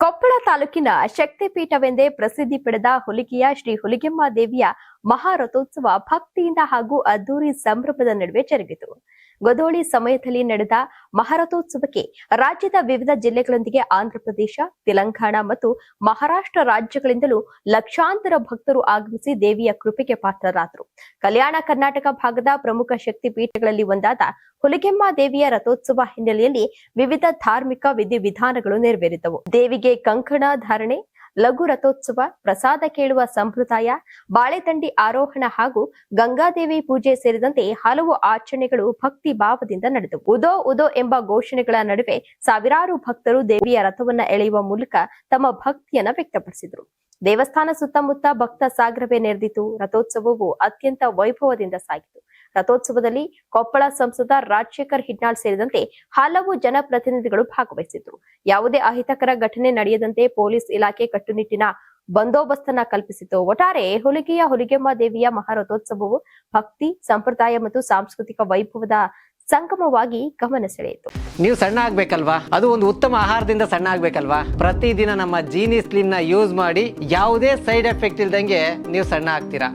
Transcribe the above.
ಕೊಪ್ಪಳ ತಾಲೂಕಿನ ಶಕ್ತಿಪೀಠವೆಂದೇ ಪ್ರಸಿದ್ಧಿ ಪಡೆದ ಹುಲಿಗೆಯ ಶ್ರೀ ಹುಲಿಗೆಮ್ಮ ದೇವಿಯ ಮಹಾರಥೋತ್ಸವ ಭಕ್ತಿಯಿಂದ ಹಾಗೂ ಅದ್ದೂರಿ ಸಂಭ್ರಮದ ನಡುವೆ ಜರುಗಿತು. ಗೊದೋಳಿ ಸಮಯದಲ್ಲಿ ನಡೆದ ಮಹಾರಥೋತ್ಸವಕ್ಕೆ ರಾಜ್ಯದ ವಿವಿಧ ಜಿಲ್ಲೆಗಳೊಂದಿಗೆ ಆಂಧ್ರಪ್ರದೇಶ, ತೆಲಂಗಾಣ ಮತ್ತು ಮಹಾರಾಷ್ಟ್ರ ರಾಜ್ಯಗಳಿಂದಲೂ ಲಕ್ಷಾಂತರ ಭಕ್ತರು ಆಗಮಿಸಿ ದೇವಿಯ ಕೃಪೆಗೆ ಪಾತ್ರರಾದರು. ಕಲ್ಯಾಣ ಕರ್ನಾಟಕ ಭಾಗದ ಪ್ರಮುಖ ಶಕ್ತಿ ಪೀಠಗಳಲ್ಲಿ ಒಂದಾದ ಹುಲಿಗೆಮ್ಮ ದೇವಿಯ ರಥೋತ್ಸವ ಹಿನ್ನೆಲೆಯಲ್ಲಿ ವಿವಿಧ ಧಾರ್ಮಿಕ ವಿಧಿವಿಧಾನಗಳು ನೆರವೇರಿದವು. ದೇವಿಗೆ ಕಂಕಣ ಧಾರಣೆ, ಲಘು ರಥೋತ್ಸವ, ಪ್ರಸಾದ ಕೇಳುವ ಸಂಪ್ರದಾಯ, ಬಾಳೆದಂಡಿ ಆರೋಹಣ ಹಾಗೂ ಗಂಗಾದೇವಿ ಪೂಜೆ ಸೇರಿದಂತೆ ಹಲವು ಆಚರಣೆಗಳು ಭಕ್ತಿ ಭಾವದಿಂದ ನಡೆದವು. ಉದೋ ಉದೋ ಎಂಬ ಘೋಷಣೆಗಳ ನಡುವೆ ಸಾವಿರಾರು ಭಕ್ತರು ದೇವಿಯ ರಥವನ್ನ ಎಳೆಯುವ ಮೂಲಕ ತಮ್ಮ ಭಕ್ತಿಯನ್ನ ವ್ಯಕ್ತಪಡಿಸಿದರು. ದೇವಸ್ಥಾನ ಸುತ್ತಮುತ್ತ ಭಕ್ತ ಸಾಗರವೇ ನೆರೆದಿತು. ರಥೋತ್ಸವವು ಅತ್ಯಂತ ವೈಭವದಿಂದ ಸಾಗಿತು. ರಥೋತ್ಸವದಲ್ಲಿ ಕೊಪ್ಪಳ ಸಂಸದ ರಾಜಶೇಖರ್ ಹಿಟ್ನಾಳ್ ಸೇರಿದಂತೆ ಹಲವು ಜನಪ್ರತಿನಿಧಿಗಳು ಭಾಗವಹಿಸಿದ್ರು. ಯಾವುದೇ ಅಹಿತಕರ ಘಟನೆ ನಡೆಯದಂತೆ ಪೊಲೀಸ್ ಇಲಾಖೆ ಕಟ್ಟುನಿಟ್ಟಿನ ಬಂದೋಬಸ್ತನ್ನ ಕಲ್ಪಿಸಿತು. ಒಟ್ಟಾರೆ ಹುಲಿಗೆಮ್ಮ ದೇವಿಯ ಮಹಾರಥೋತ್ಸವವು ಭಕ್ತಿ, ಸಂಪ್ರದಾಯ ಮತ್ತು ಸಾಂಸ್ಕೃತಿಕ ವೈಭವದ ಸಂಗಮವಾಗಿ ಗಮನ ಸೆಳೆಯಿತು. ನೀವು ಸಣ್ಣ ಆಗ್ಬೇಕಲ್ವಾ? ಅದು ಒಂದು ಉತ್ತಮ ಆಹಾರದಿಂದ ಸಣ್ಣ ಆಗ್ಬೇಕಲ್ವಾ? ಪ್ರತಿದಿನ ನಮ್ಮ ಜೀನಿ ಸ್ಲಿಮ್ ನ ಯೂಸ್ ಮಾಡಿ ಯಾವುದೇ ಸೈಡ್ ಎಫೆಕ್ಟ್ ಇಲ್ದಂಗೆ ನೀವು ಸಣ್ಣ ಆಗ್ತೀರಾ.